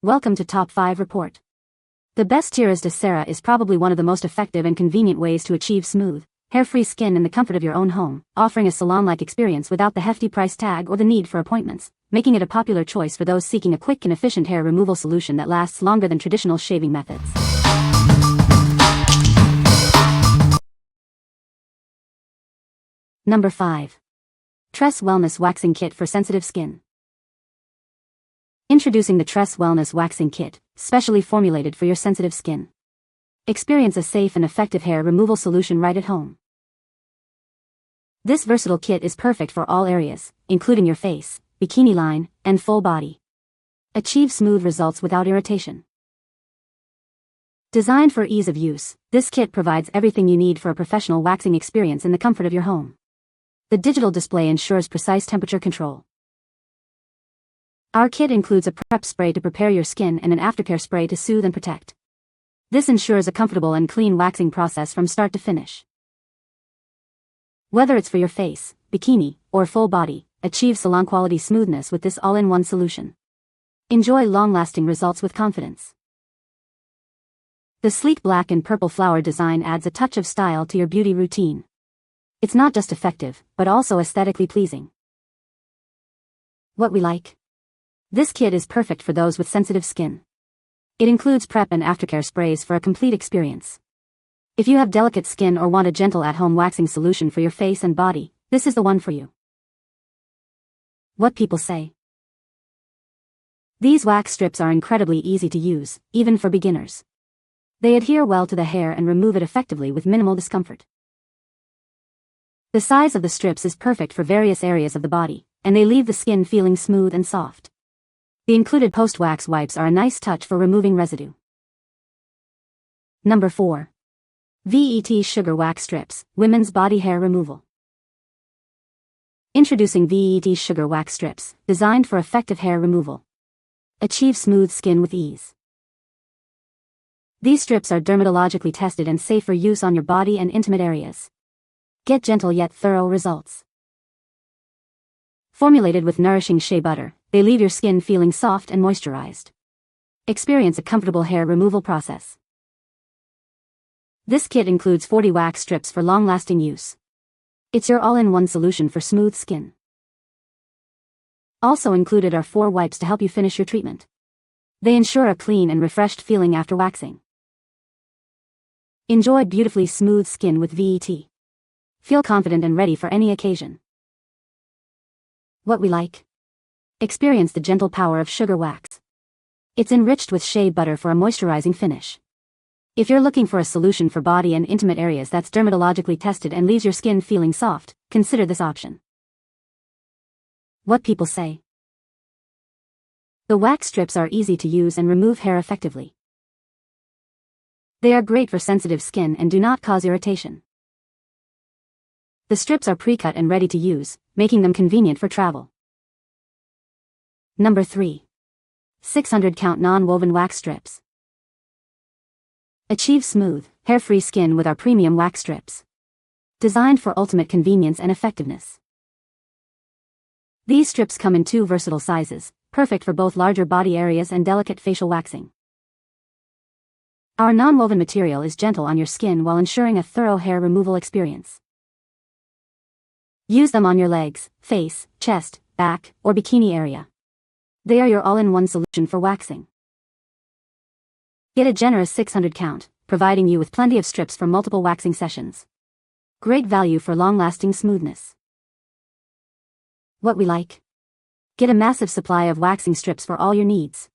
Welcome to Top 5 Report. The best Tiras de Cera is probably one of the most effective and convenient ways to achieve smooth, hair-free skin in the comfort of your own home, offering a salon-like experience without the hefty price tag or the need for appointments, making it a popular choice for those seeking a quick and efficient hair removal solution that lasts longer than traditional shaving methods. Number 5. Tress Wellness Waxing Kit for Sensitive Skin. Introducing the Tress Wellness Waxing Kit, specially formulated for your sensitive skin. Experience a safe and effective hair removal solution right at home. This versatile kit is perfect for all areas, including your face, bikini line, and full body. Achieve smooth results without irritation. Designed for ease of use, this kit provides everything you need for a professional waxing experience in the comfort of your home. The digital display ensures precise temperature control. Our kit includes a prep spray to prepare your skin and an aftercare spray to soothe and protect. This ensures a comfortable and clean waxing process from start to finish. Whether it's for your face, bikini, or full body, achieve salon-quality smoothness with this all-in-one solution. Enjoy long-lasting results with confidence. The sleek black and purple flower design adds a touch of style to your beauty routine. It's not just effective, but also aesthetically pleasing. What we like. This kit is perfect for those with sensitive skin. It includes prep and aftercare sprays for a complete experience. If you have delicate skin or want a gentle at-home waxing solution for your face and body, this is the one for you. What people say. These wax strips are incredibly easy to use, even for beginners. They adhere well to the hair and remove it effectively with minimal discomfort. The size of the strips is perfect for various areas of the body, and they leave the skin feeling smooth and soft. The included post-wax wipes are a nice touch for removing residue. Number 4. VEET Sugar Wax Strips, Women's Body Hair Removal. Introducing VEET Sugar Wax Strips, designed for effective hair removal. Achieve smooth skin with ease. These strips are dermatologically tested and safe for use on your body and intimate areas. Get gentle yet thorough results. Formulated with nourishing shea butter, they leave your skin feeling soft and moisturized. Experience a comfortable hair removal process. This kit includes 40 wax strips for long-lasting use. It's your all-in-one solution for smooth skin. Also included are 4 wipes to help you finish your treatment. They ensure a clean and refreshed feeling after waxing. Enjoy beautifully smooth skin with VEET. Feel confident and ready for any occasion. What we like. Experience the gentle power of sugar wax. It's enriched with shea butter for a moisturizing finish. If you're looking for a solution for body and intimate areas that's dermatologically tested and leaves your skin feeling soft, consider this option. What people say. The wax strips are easy to use and remove hair effectively. They are great for sensitive skin and do not cause irritation. The strips are pre-cut and ready to use, making them convenient for travel. Number 3. 600 count non-woven wax strips. Achieve smooth, hair-free skin with our premium wax strips. Designed for ultimate convenience and effectiveness. These strips come in 2 versatile sizes, perfect for both larger body areas and delicate facial waxing. Our non-woven material is gentle on your skin while ensuring a thorough hair removal experience. Use them on your legs, face, chest, back, or bikini area. They are your all-in-one solution for waxing. Get a generous 600 count, providing you with plenty of strips for multiple waxing sessions. Great value for long-lasting smoothness. What we like. Get a massive supply of waxing strips for all your needs.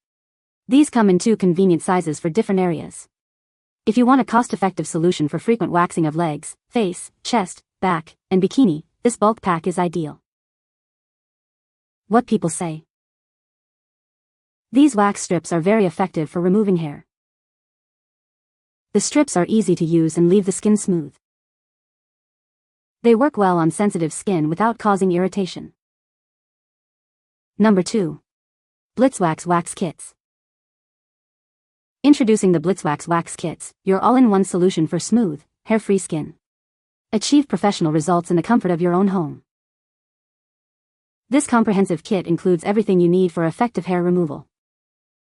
These come in 2 convenient sizes for different areas. If you want a cost-effective solution for frequent waxing of legs, face, chest, back, and bikini, this bulk pack is ideal. What people say. These wax strips are very effective for removing hair. The strips are easy to use and leave the skin smooth. They work well on sensitive skin without causing irritation. Number 2. BLITZWAX Wax Kits. Introducing the BLITZWAX Wax Kits, your all-in-one solution for smooth, hair-free skin. Achieve professional results in the comfort of your own home. This comprehensive kit includes everything you need for effective hair removal.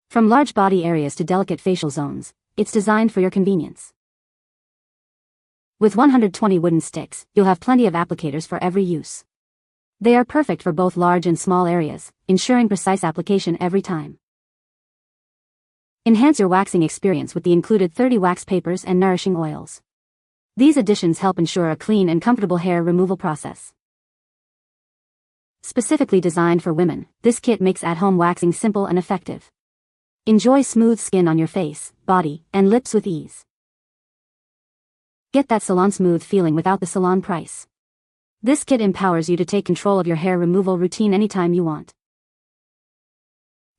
From large body areas to delicate facial zones, it's designed for your convenience. With 120 wooden sticks, you'll have plenty of applicators for every use. They are perfect for both large and small areas, ensuring precise application every time. Enhance your waxing experience with the included 30 wax papers and nourishing oils. These additions help ensure a clean and comfortable hair removal process. Specifically designed for women, this kit makes at-home waxing simple and effective. Enjoy smooth skin on your face, body, and lips with ease. Get that salon-smooth feeling without the salon price. This kit empowers you to take control of your hair removal routine anytime you want.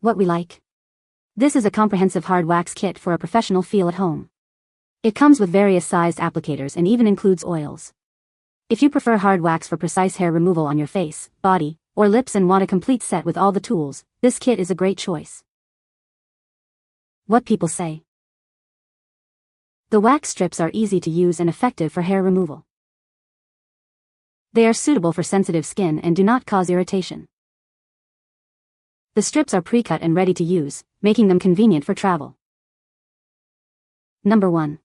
What we like. This is a comprehensive hard wax kit for a professional feel at home. It comes with various sized applicators and even includes oils. If you prefer hard wax for precise hair removal on your face, body, or lips and want a complete set with all the tools, this kit is a great choice. What people say. The wax strips are easy to use and effective for hair removal. They are suitable for sensitive skin and do not cause irritation. The strips are pre-cut and ready to use, making them convenient for travel. Number 1.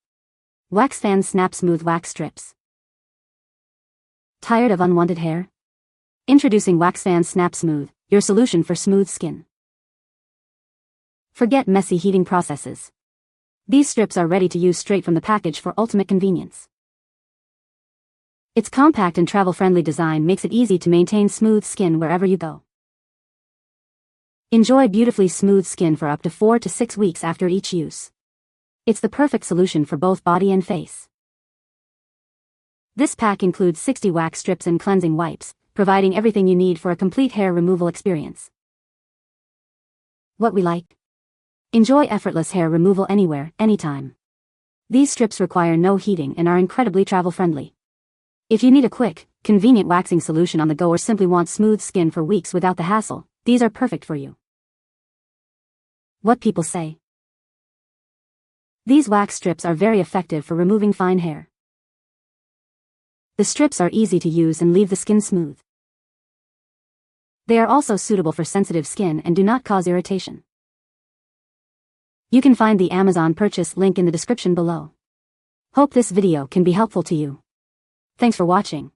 WaxFans SnapSmooth Wax Strips. Tired of unwanted hair? Introducing WaxFans SnapSmooth, your solution for smooth skin. Forget messy heating processes. These strips are ready to use straight from the package for ultimate convenience. Its compact and travel-friendly design makes it easy to maintain smooth skin wherever you go. Enjoy beautifully smooth skin for up to 4 to 6 weeks after each use. It's the perfect solution for both body and face. This pack includes 60 wax strips and cleansing wipes, providing everything you need for a complete hair removal experience. What we like. Enjoy effortless hair removal anywhere, anytime. These strips require no heating and are incredibly travel-friendly. If you need a quick, convenient waxing solution on the go or simply want smooth skin for weeks without the hassle, these are perfect for you. What people say. These wax strips are very effective for removing fine hair. The strips are easy to use and leave the skin smooth. They are also suitable for sensitive skin and do not cause irritation. You can find the Amazon purchase link in the description below. Hope this video can be helpful to you. Thanks for watching.